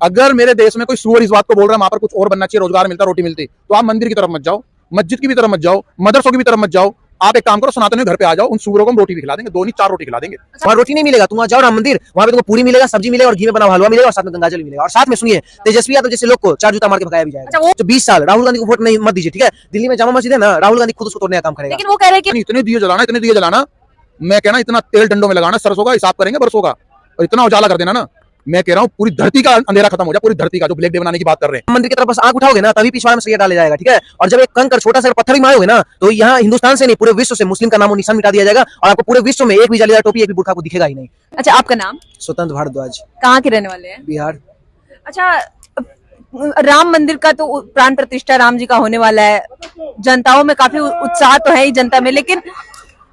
अगर मेरे देश में कोई सुअर इस बात को बोल रहा है वहां पर कुछ और बनना चाहिए, रोजगार मिलता, रोटी मिलती, तो आप मंदिर की तरफ मत जाओ, मस्जिद की भी तरफ मत जाओ, मदरसों की भी तरफ मत जाओ। आप एक काम करो, सनातन घर पे आ जाओ, उन सुअरों को हम रोटी भी खिला देंगे, 2 नहीं 4 रोटी खिला देंगे। वहाँ रोटी नहीं मिलेगा, तुम वहाँ जाओ राम मंदिर, वहाँ पे तुमको पूरी मिलेगा, सब्जी मिलेगा और घी में बना हलवा मिलेगा और साथ में गंगाजल भी मिलेगा। और साथ में सुनिए, तेजस्वी यादव जैसे लोग को 4 जूता मार के भगाया भी जाएगा। वो 20 साल राहुल गांधी को वोट नहीं मत दीजिए, ठीक है। दिल्ली में जामा मस्जिद है ना, राहुल गांधी खुद उसको तोड़ने का काम करेगा। लेकिन वो कह रहे हैं कि इतने दिए जलाना, मैं कहना इतना तेल डंडों में लगाना, सरसों का हिसाब करेंगे बरसों का, और इतना उजाला कर देना ना, मैं कह रहा हूँ पूरी धरती का अंधेरा खत्म हो जाए, पूरी धरती का, जो ब्लैक डे बनाने की बात कर रहे हैं। मंदिर की तरफ बस आंख उठाओगे ना, तभी पिछवाड़े में सरिया डाला जाएगा, ठीक है। और जब एक कंकर छोटा सा पत्थर भी मारोगे ना, तो यहाँ हिंदुस्तान से नहीं पूरे विश्व से मुस्लिम का नामो निशान मिटा दिया जाएगा, और आपको पूरे विश्व में एक भी जालीदार टोपी, एक भी बुर्का को दिखेगा ही नहीं। अच्छा, आपका नाम? स्वतंत्र भारद्वाज, कहाँ के रहने वाले हैं? बिहार। अच्छा, राम मंदिर का तो प्राण प्रतिष्ठा राम जी का होने वाला है, जनताओं में काफी उत्साह तो है ही जनता में, लेकिन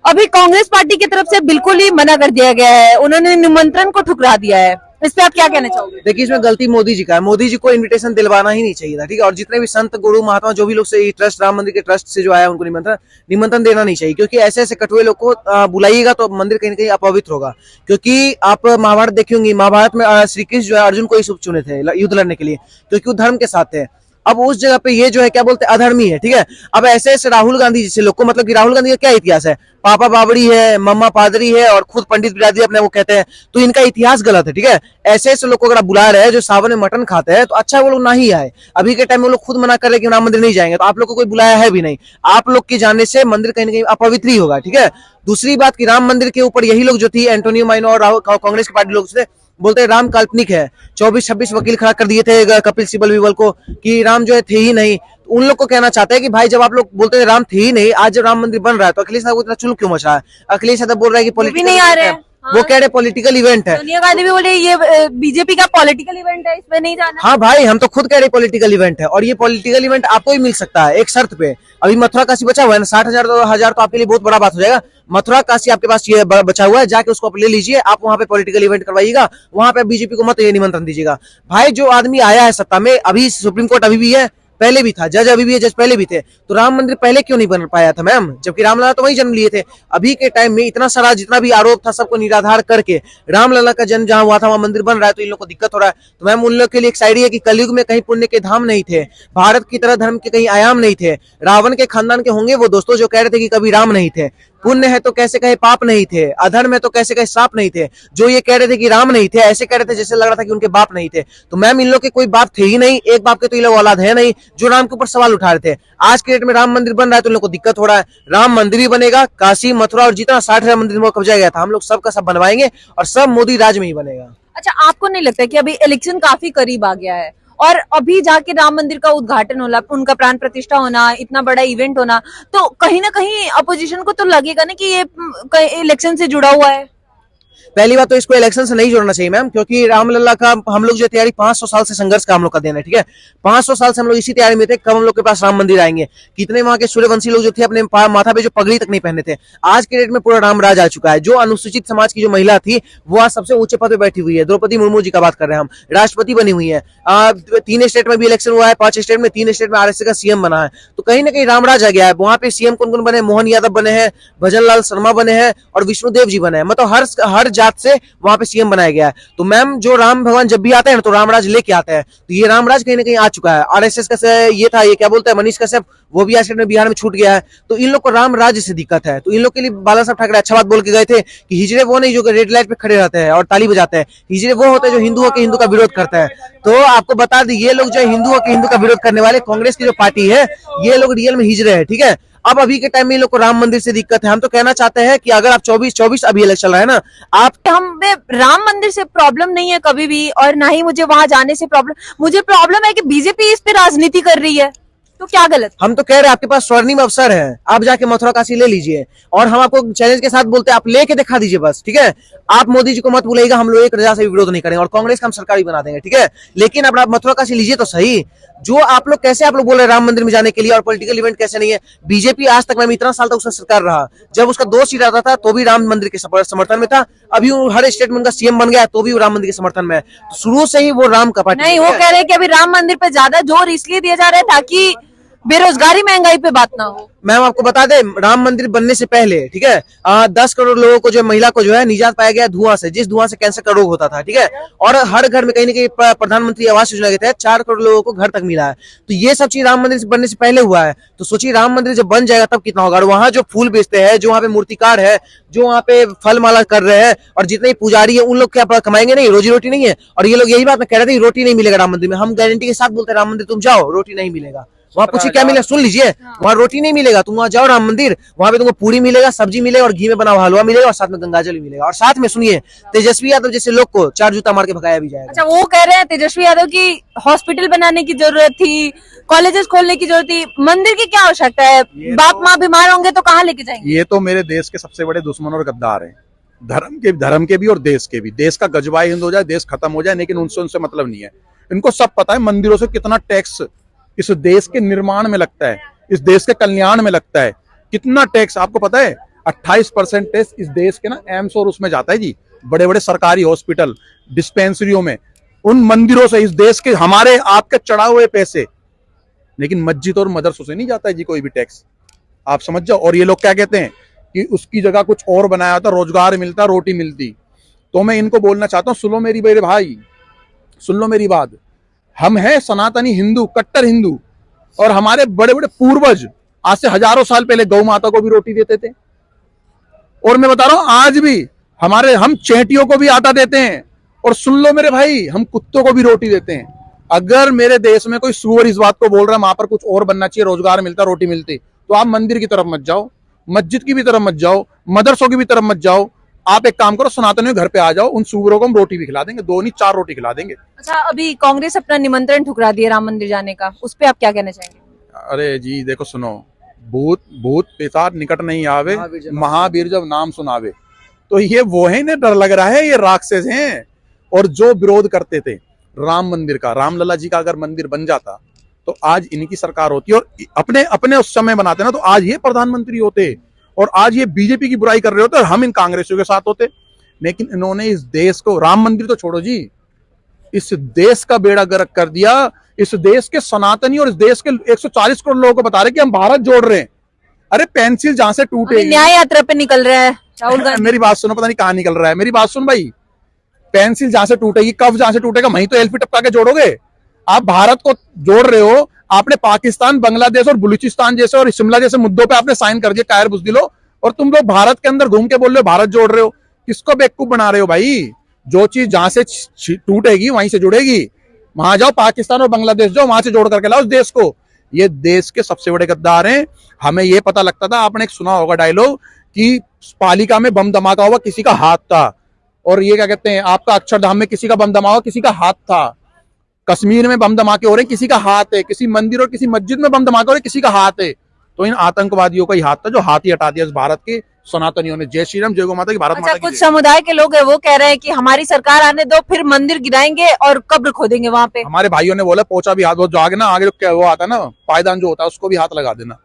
अभी कांग्रेस पार्टी की तरफ से बिल्कुल ही मना कर दिया गया है, उन्होंने निमंत्रण को ठुकरा दिया है। इस पे आप क्या कहना चाहोगे? देखिए, इसमें गलती मोदी जी का है, मोदी जी को इनविटेशन दिलवाना ही नहीं चाहिए था, ठीक है। और जितने भी संत गुरु महात्मा जो भी लोग से ट्रस्ट, राम मंदिर के ट्रस्ट से जो आया, उनको निमंत्रण देना नहीं चाहिए, क्योंकि ऐसे ऐसे कटुए लोग को बुलाइएगा तो मंदिर कहीं ना कहीं अपवित्र होगा। क्योंकि आप महाभारत देखेंगे, महाभारत में श्री कृष्ण जो है अर्जुन को ही शुभ चुने थे युद्ध लड़ने के लिए, क्योंकि वो धर्म के साथ थे। अब उस जगह पे ये जो है क्या बोलते हैं, अधर्मी है, ठीक है। अब ऐसे ऐसे राहुल गांधी जैसे लोग को, मतलब कि राहुल गांधी का क्या इतिहास है, पापा बाबड़ी है, मम्मा पादरी है और खुद पंडित बिरादरी अपने वो कहते हैं, तो इनका इतिहास गलत है, ठीक है। ऐसे ऐसे लोग को अगर आप बुला रहे हैं जो सावन में मटन खाते हैं, तो अच्छा वो लोग ना ही आए। अभी के टाइम में लोग खुद मना कर रहे हैं कि राम मंदिर नहीं जाएंगे, तो आप लोग को कोई बुलाया है भी नहीं, आप लोग के जाने से मंदिर कहीं ना कहीं अपवित्र ही होगा, ठीक है। दूसरी बात की राम मंदिर के ऊपर यही लोग जो थी, एंटोनियो माइनो और कांग्रेस की पार्टी लोग से बोलते हैं राम काल्पनिक है, 24-26 वकील खड़ा कर दिए थे कपिल सिब्बल विबल को कि राम जो है थे ही नहीं। उन लोग को कहना चाहते हैं कि भाई, जब आप लोग बोलते हैं राम थे ही नहीं, आज जब राम मंदिर बन रहा है, तो अखिलेश यादव को इतना चुल क्यों मच रहा है? अखिलेश यादव बोल रहा है कि पॉलिटिकल नहीं आ रहे हैं। वो कह रहे पॉलिटिकल इवेंट है। सोनिया गांधी भी बोले ये बीजेपी का पॉलिटिकल इवेंट है, इसमें नहीं जाना। हाँ भाई, हम तो खुद कह रहे पॉलिटिकल इवेंट है, और ये पॉलिटिकल इवेंट आपको ही मिल सकता है एक शर्त पे। अभी मथुरा काशी बचा हुआ है ना, 60,000 तो आपके लिए बहुत बड़ा बात हो जाएगा। मथुरा काशी आपके पास ये बचा हुआ है, जाके उसको आप ले लीजिए, आप वहां पे पॉलिटिकल इवेंट करवाइएगा, वहां पे बीजेपी को मत ये निमंत्रण दीजिएगा। भाई, जो आदमी आया है सत्ता में, अभी सुप्रीम कोर्ट अभी भी है, पहले भी था, जज अभी भी है, जज पहले भी थे, तो राम मंदिर पहले क्यों नहीं बन पाया था मैम, जबकि रामलला तो वही जन्म लिए थे। अभी के टाइम में इतना सारा जितना भी आरोप था सबको निराधार करके रामलला का जन्म जहां हुआ था वहां मंदिर बन रहा है, तो इन लोग को दिक्कत हो रहा है। तो मैम, उन लोग के लिए एक साइड है कि कलयुग में कहीं पुण्य के धाम नहीं थे, भारत की तरह धर्म के कहीं आयाम नहीं थे। रावण के खानदान के होंगे वो दोस्तों जो कह रहे थे कि कभी राम नहीं थे, पुण्य है तो कैसे कहे पाप नहीं थे, अधर्म है तो कैसे कहे श्राप नहीं थे। जो ये कह रहे थे कि राम नहीं थे, ऐसे कह रहे थे जैसे लग रहा था कि उनके बाप नहीं थे। तो मैम, इन लोग के कोई बाप थे ही नहीं, एक बाप के तो ये लोग औलाद है नहीं जो राम के ऊपर सवाल उठा रहे थे। आज के डेट में राम मंदिर बन रहा है तो इन लोग को दिक्कत हो रहा है। राम मंदिर भी बनेगा, काशी मथुरा और जितना 60,000 मंदिर में कब्जा गया था, हम लोग सबका सब बनवाएंगे और सब मोदी राज में ही बनेगा। अच्छा, आपको नहीं लगता कि अभी इलेक्शन काफी करीब आ गया है और अभी जाके राम मंदिर का उद्घाटन होना, उनका प्राण प्रतिष्ठा होना, इतना बड़ा इवेंट होना, तो कहीं ना कहीं अपोजिशन को तो लगेगा ना कि ये इलेक्शन से जुड़ा हुआ है? पहली बात तो इसको इलेक्शन से नहीं जोड़ना चाहिए मैम, क्योंकि रामलला का हम लोग जो तैयारी 500 साल से संघर्ष का हम लोग का देना है, ठीक है। 500 साल से हम लोग इसी तैयारी में थे, कब हम लोग के पास राम मंदिर आएंगे। कितने वहां के सूर्यवंशी लोग जो थे अपने माथा पे जो पगड़ी तक नहीं पहने थे। आज के डेट में पूरा राम राज आ चुका है। जो अनुसूचित समाज की जो महिला थी वो आज सबसे ऊंचे पद पे बैठी हुई है। द्रौपदी मुर्मू जी का बात कर रहे हैं हम, राष्ट्रपति बनी हुई है। 3 स्टेट में भी इलेक्शन हुआ है, 5 स्टेट में, 3 स्टेट में आरएसएस का सीएम बना है। तो कहीं ना कहीं रामराज आ गया है। वहां पे सीएम कौन कौन बने? मोहन यादव बने हैं, भजन लाल शर्मा बने हैं और विष्णुदेव जी बने हैं। मतलब हर जात से वहां पे सीएम बनाया गया है। तो मैम, जो राम भगवान जब भी आते हैं ना तो रामराज लेके आते हैं। तो ये रामराज कहीं ना कहीं आ चुका है। आरएसएस का ये था, ये क्या बोलते हैं, मनीष कश्यप, वो भी आज में बिहार में छूट गया है। तो इन लोग को राम राज्य से दिक्कत है। तो इन लोग के लिए बाला साहब ठाकरे अच्छा बात बोल के गए थे कि हिजड़े वो नहीं जो रेड लाइट पे खड़े रहते हैं और ताली बजाते हैं, हिजड़े वो होते हैं जो हिंदुओं के हिंदू का विरोध करते हैं। तो आपको बता दी, ये लोग जो है हिंदुओं के हिंदू का विरोध करने वाले कांग्रेस की जो पार्टी है, ये लोग रियल में हिजड़े हैं, ठीक है। अब अभी के टाइम में इन लोग को राम मंदिर से दिक्कत है। हम तो कहना चाहते हैं कि अगर आप 24 अभी इलेक्शन चल रहा है ना, आप हमें राम मंदिर से प्रॉब्लम नहीं है कभी भी, और ना ही मुझे वहां जाने से प्रॉब्लम। मुझे प्रॉब्लम है कि बीजेपी इस पे राजनीति कर रही है, तो क्या गलत? हम तो कह रहे हैं आपके पास स्वर्णिम अवसर है, आप जाके मथुरा काशी ले लीजिए। और हम आपको चैलेंज के साथ बोलते हैं, आप लेके दिखा दीजिए बस, ठीक है। आप मोदी जी को मत बुलाइएगा, हम लोग एक रजा से भी विरोध नहीं करेंगे और कांग्रेस का हम सरकार भी बना देंगे, ठीक है। लेकिन अब आप मथुरा काशी लीजिए तो सही। जो आप लोग कैसे आप लोग बोल रहे हैं राम मंदिर में जाने के लिए और पॉलिटिकल इवेंट कैसे नहीं है? बीजेपी आज तक, मैम, इतना साल तक उसका सरकार रहा, जब उसका 2 सीट आता था तो भी राम मंदिर के समर्थन में था। अभी हर स्टेट में उनका सीएम बन गया तो भी वो राम मंदिर के समर्थन में है। तो शुरू से ही वो राम का पार्टी नहीं, वो कह रहे हैं कि अभी राम मंदिर पे ज्यादा जोर इसलिए दिया जा रहा है ताकि बेरोजगारी महंगाई पे बात ना हो। मैम आपको बता दें, राम मंदिर बनने से पहले, ठीक है, 10 करोड़ लोगों को, जो महिला को जो है निजात पाया गया धुआं से, जिस धुआं से कैंसर का रोग होता था, ठीक है। और हर घर में कहीं ना कहीं प्रधानमंत्री आवास योजना के तहत 4 करोड़ लोगों को घर तक मिला है। तो ये सब चीज राम मंदिर बनने से पहले हुआ है। तो सोचिए राम मंदिर जब बन जाएगा तब कितना होगा। और वहां जो फूल बेचते हैं, जो वहाँ पे मूर्तिकार है, जो वहाँ पे फल माला कर रहे हैं, और जितने पुजारी है, उन लोग क्या कमाएंगे नहीं, रोजी रोटी नहीं है। और ये लोग यही बात कह रहे थे, रोटी नहीं मिलेगा राम मंदिर में। हम गारंटी के साथ बोलते हैं राम मंदिर तुम जाओ, रोटी नहीं मिलेगा। वहाँ पूछिए क्या मिलेगा, सुन लीजिए, वहाँ रोटी नहीं मिलेगा। तुम वहाँ जाओ राम मंदिर, वहाँ पे तुमको पूरी मिलेगा, सब्जी मिलेगा, और घी में बना हुआ हलवा मिलेगा, और साथ में गंगाजल भी मिलेगा। और साथ में सुनिए, तेजस्वी यादव जैसे लोग को 4 जूता मार के भगाया भी जाएगा। अच्छा, वो कह रहे हैं तेजस्वी यादव की हॉस्पिटल बनाने की जरूरत थी, कॉलेजेस खोलने की जरूरत थी, मंदिर की क्या आवश्यकता है? बाप माँ बीमार होंगे तो कहाँ लेके जाएंगे? ये तो मेरे देश के सबसे बड़े दुश्मन और गद्दार हैं, धर्म के भी और देश के भी। देश का गजबा हिंद हो जाए, देश खत्म हो जाए, लेकिन उनसे मतलब नहीं है। इनको सब पता है मंदिरों से कितना टैक्स इस देश के निर्माण में लगता है, इस देश के कल्याण में लगता है। कितना टैक्स आपको पता है? 28% टैक्स इस देश के ना एम्स और उसमें जाता है जी, बड़े बड़े सरकारी हॉस्पिटल, डिस्पेंसरियों में, उन मंदिरों से, इस देश के हमारे आपके चढ़ा हुए पैसे। लेकिन मस्जिद और मदरसों से नहीं जाता है जी कोई भी टैक्स, आप समझ जाओ। और ये लोग क्या कहते हैं कि उसकी जगह कुछ और बनाया होता, रोजगार मिलता, रोटी मिलती। तो मैं इनको बोलना चाहता हूँ, सुन लो मेरी मेरे भाई, सुन लो मेरी बात। हम हैं सनातनी हिंदू, कट्टर हिंदू, और हमारे बड़े बड़े पूर्वज आज से हजारों साल पहले गौ माता को भी रोटी देते थे। और मैं बता रहा हूं आज भी हम चेंटियों को भी आटा देते हैं। और सुन लो मेरे भाई, हम कुत्तों को भी रोटी देते हैं। अगर मेरे देश में कोई सुअर इस बात को बोल रहा है वहां पर कुछ और बनना चाहिए, रोजगार मिलता, रोटी मिलती, तो आप मंदिर की तरफ मत जाओ, मस्जिद की भी तरफ मत जाओ, मदरसों की भी तरफ मत जाओ। आप एक काम करो, सनातनियों घर पे आ जाओ, उन सुअरों को हम रोटी भी खिला देंगे, 2 नहीं 4 रोटी खिला देंगे। अच्छा, अभी कांग्रेस अपना निमंत्रण ठुकरा दिया राम मंदिर जाने का, उस पर आप क्या कहना चाहेंगे? अरे जी देखो, सुनो, भूत पिशाच निकट नहीं आवे, महावीर जब नाम सुनावे। तो ये वो है, इन्हें डर लग रहा है, ये राक्षस हैं। और जो विरोध करते थे राम मंदिर का, रामलला जी का अगर मंदिर बन जाता तो आज इनकी सरकार होती, और अपने अपने उस समय बनाते ना तो आज ये प्रधानमंत्री होते, और आज ये बीजेपी की बुराई कर रहे होते और हम इन कांग्रेसियों के साथ होते। लेकिन इन्होंने इस देश को, राम मंदिर तो छोड़ो जी, इस देश का बेड़ा गर्क कर दिया। इस देश के सनातनी और इस देश के 140 करोड़ लोगों को बता रहे कि हम भारत जोड़ रहे हैं। अरे पेंसिल जहां से टूटेगी, न्याय यात्रा पे निकल रहा है राहुल गांधी। मेरी बात सुनो, पता नहीं कहां निकल रहा है, मेरी बात सुन भाई। पेंसिल जहां से टूटेगी, कफ जहां से टूटेगा, वहीं तो एल्फी टपका के जोड़ोगे। आप भारत को जोड़ रहे हो, आपने पाकिस्तान, बांग्लादेश और बलूचिस्तान जैसे और शिमला जैसे मुद्दों पे आपने साइन कर दिया, कायर बुजदिलो, और तुम लोग भारत के अंदर घूम के बोल रहे हो भारत जोड़ रहे हो। किसको बेवकूफ बना रहे हो भाई? जो चीज जहां से टूटेगी वहीं से जुड़ेगी। वहां जाओ, पाकिस्तान और बांग्लादेश जाओ, वहां से जोड़ करके लाओ उस देश को। ये देश के सबसे बड़े गद्दार हैं। हमें ये पता लगता था, आपने एक सुना होगा डायलॉग कि पालिका में बम धमाका हुआ, किसी का हाथ था। और ये क्या कहते हैं, आपका अक्षरधाम में किसी का बम धमाका, किसी का हाथ था। कश्मीर में बम धमाके हो रहे हैं, किसी का हाथ है। किसी मंदिर और किसी मस्जिद में बम धमाके हो रहे हैं, किसी का हाथ है। तो इन आतंकवादियों का ही हाथ था, जो हाथ ही हटा दिया इस भारत के सनातनियों ने। जय श्री राम, जय गौ माता की, भारत माता की। कुछ समुदाय के लोग हैं, वो कह रहे हैं कि हमारी सरकार आने दो, फिर मंदिर गिराएंगे और कब्र खोदेंगे वहां पे। हमारे भाइयों ने बोला पोचा भी हाथ, वो जो आगे ना, आगे जो वो आता है ना, पायदान जो होता है, उसको भी हाथ लगा देना।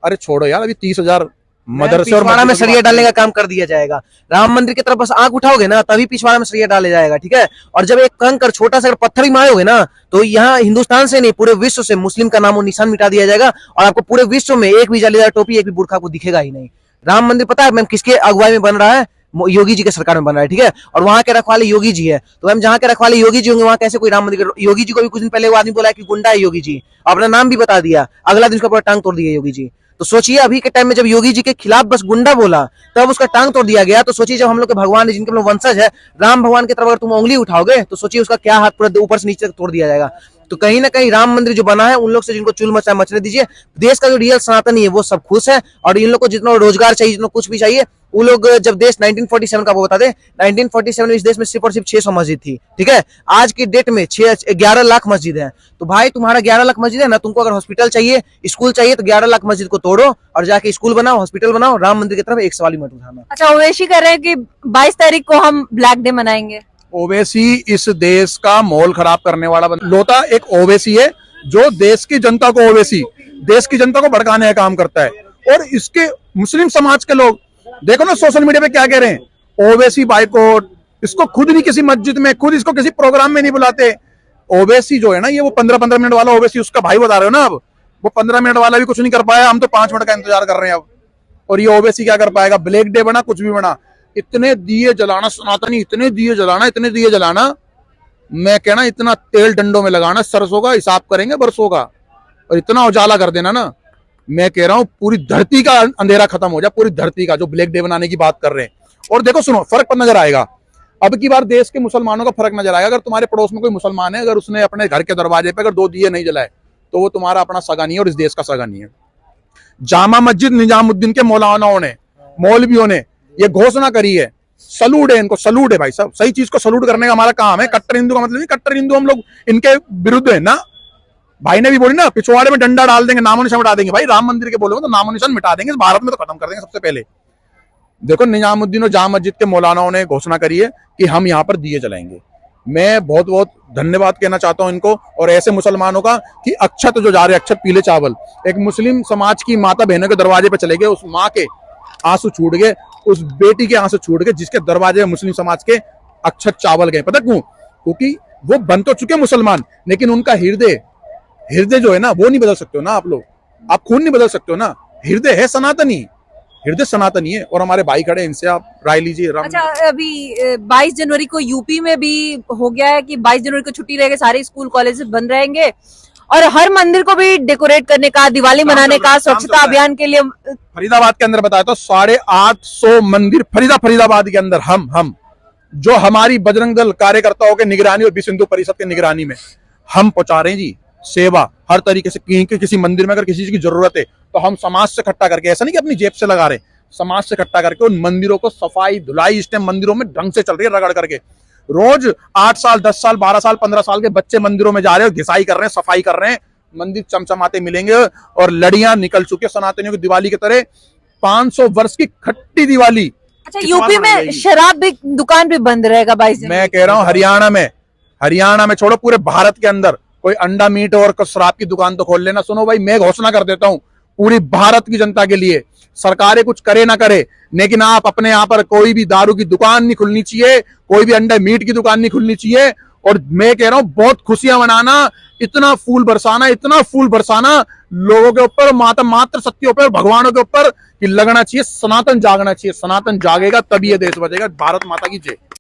अरे छोड़ो यार, अभी 30,000 मदरसे और पिछवाड़ा में सरिया डालने का काम कर दिया जाएगा। राम मंदिर की तरफ बस आंख उठाओगे ना, तभी पिछवाड़ा में सरिया डाले जाएगा, ठीक है। और जब एक कंकर, छोटा सा पत्थर भी मारोगे ना, तो यहाँ हिंदुस्तान से नहीं, पूरे विश्व से मुस्लिम का नाम और निशान मिटा दिया जाएगा। और आपको पूरे विश्व में एक भी जालीदार टोपी, एक भी बुर्खा को दिखेगा ही नहीं। राम मंदिर पता है मैम किसके अगुवाई में बन रहा है? योगी जी के सरकार में बन रहा है, ठीक है। और वहां के रखवाले योगी जी है। तो मैम जहाँ के रखवाले योगी जी होंगे, वहां कैसे कोई राम मंदिर? योगी जी को भी कुछ दिन पहले वो आदमी बोला कि गुंडा है योगी जी, अपना नाम भी बता दिया, अगला दिन उसका पूरा टांग तोड़ दिया योगी जी। तो सोचिए अभी के टाइम में जब योगी जी के खिलाफ बस गुंडा बोला, तब उसका टांग तोड़ दिया गया। तो सोचिए जब हम लोग के भगवान है, जिनके हम लोग वंशज है, राम भगवान की तरफ अगर तुम उंगली उठाओगे, तो सोचिए उसका क्या हाथ पूरा ऊपर से नीचे तक तोड़ दिया जाएगा। तो कहीं ना कहीं राम मंदिर जो बना है, उन लोग से जिनको चुल मचाए मचने दीजिए। देश का जो रियल सनातनी है वो सब खुश है, और इन लोग को जितना रोजगार चाहिए, जितना कुछ भी चाहिए, वो लोग जब देश 1947 का वो बता दे, 1947 में इस देश में सिर्फ और सिर्फ 600 मस्जिद थी, ठीक है। आज की डेट में 11 लाख मस्जिद है। तो भाई तुम्हारा 11 लाख मस्जिद है ना, तुमको अगर हॉस्पिटल चाहिए, स्कूल चाहिए, तो 11 लाख मस्जिद को तोड़ो और जाके स्कूल बनाओ, हॉस्पिटल बनाओ। राम मंदिर की तरफ एक सवाल ही मत उठाना। अच्छा, ओवैसी कह रहे हैं कि 22 तारीख को हम ब्लैक डे मनाएंगे। ओवैसी इस देश का माहौल खराब करने वाला लोता एक ओवैसी है, जो देश की जनता को, ओवैसी देश की जनता को भड़काने का काम करता है। और इसके मुस्लिम समाज के लोग देखो ना सोशल मीडिया पे क्या कह रहे हैं, ओवैसी बाइकआउट। इसको खुद नहीं किसी मस्जिद में, खुद इसको किसी प्रोग्राम में नहीं बुलाते। ओवैसी जो है ना, ये वो 15-15 मिनट वाला ओवैसी, उसका भाई बता रहे हो ना आप, वो 15 मिनट वाला भी कुछ नहीं कर पाया, हम तो 5 मिनट का इंतजार कर रहे हैं अब। और ये ओवैसी क्या कर पाएगा? ब्लैक डे बना, कुछ भी बना, इतने दिए जलाना सनातनी, इतने दिए जलाना, इतने दिए जलाना, मैं कहना इतना तेल डंडों में लगाना सरसों का, हिसाब करेंगे बरसों का, और इतना उजाला कर देना ना, मैं कह रहा हूं पूरी धरती का अंधेरा खत्म हो जाए, पूरी धरती का, जो ब्लैक डे बनाने की बात कर रहे हैं। और देखो सुनो, फर्क पर नजर आएगा अब की बार, देश के मुसलमानों का फर्क नजर आएगा। अगर तुम्हारे पड़ोस में कोई मुसलमान है, अगर उसने अपने घर के दरवाजे पे अगर 2 दिए नहीं जलाए, तो वो तुम्हारा अपना सगा नहीं है और इस देश का सगा नहीं है। जामा मस्जिद निजामुद्दीन के मौलानाओं ने, मौलवियों ने ये घोषणा करी है, सलूट है इनको, सलूट है भाई साहब, सही चीज को सलूट करने का हमारा काम है। कट्टर हिंदू का मतलब नहीं, कट्टर हिंदू हम लोग इनके विरुद्ध है ना। भाई ने भी बोली ना, पिछवाड़े में डंडा डाल देंगे, नामो निशान मिटा देंगे। भाई राम मंदिर के बोलोगे तो नामो निशान मिटा देंगे, भारत में तो खत्म कर देंगे सबसे पहले। देखो निजामुद्दीन और जामा मस्जिद के मौलानाओं ने घोषणा करी है कि हम यहाँ पर दिए जलाएंगे। मैं बहुत बहुत धन्यवाद कहना चाहता हूं इनको और ऐसे मुसलमानों का कि अक्षत जो जा रहे, अक्षत पीले चावल, एक मुस्लिम समाज की माता बहनों के दरवाजे पे चले गए, उस माँ के आंसू छूट गए, उस बेटी के आंसू छूट गए जिसके दरवाजे में मुस्लिम समाज के अक्षत चावल गए। पता क्यों? क्योंकि वो बन तो चुके मुसलमान, लेकिन उनका हृदय जो है ना, वो नहीं बदल सकते हो ना आप लोग, आप खून नहीं बदल सकते हो ना, हृदय है सनातनी, हृदय सनातनी है। और हमारे भाई खड़े, इनसे आप राय लीजिए। अच्छा, अभी 22 जनवरी को यूपी में भी हो गया है कि 22 जनवरी को छुट्टी रहेगी, सारे स्कूल कॉलेज बंद रहेंगे और हर मंदिर को भी डेकोरेट करने का, दिवाली मनाने का, स्वच्छता अभियान के लिए। फरीदाबाद के अंदर बताया तो 850 मंदिर फरीदाबाद के अंदर हम जो हमारी बजरंग दल कार्यकर्ताओं के निगरानी और विश्व हिंदू परिषद के निगरानी में हम पहुंचा रहे हैं जी सेवा हर तरीके से। कहीं के किसी मंदिर में अगर किसी चीज की जरूरत है तो हम समाज से इकट्ठा करके, ऐसा नहीं कि अपनी जेब से लगा रहे, समाज से इकट्ठा करके उन मंदिरों को सफाई धुलाई, इस टाइम मंदिरों में ढंग से चल रही है, रगड़ करके। रोज 8 साल 10 साल 12 साल 15 साल के बच्चे मंदिरों में जा रहे हैं, घिसाई कर रहे हैं, सफाई कर रहे हैं, मंदिर चमचमाते मिलेंगे और लड़ियां निकल चुकी है सनातनियों की दिवाली की तरह। 500 वर्ष की खट्टी दिवाली। अच्छा, यूपी में शराब भी दुकान भी बंद रहेगा 22 जनवरी। मैं कह रहा हूँ हरियाणा में छोड़ो, पूरे भारत के अंदर कोई अंडा मीट और शराब की दुकान तो खोल लेना। सुनो भाई, मैं घोषणा कर देता हूं पूरी भारत की जनता के लिए, सरकारें कुछ करे ना करे, लेकिन आप अपने यहाँ पर कोई भी दारू की दुकान नहीं खुलनी चाहिए, कोई भी अंडा मीट की दुकान नहीं खुलनी चाहिए। और मैं कह रहा हूं बहुत खुशियां मनाना, इतना फूल बरसाना लोगों के ऊपर, मात्र सत्यों पर, भगवानों के ऊपर कि लगना चाहिए, सनातन जागना चाहिए। सनातन जागेगा तभी ये देश बचेगा। भारत माता की जय।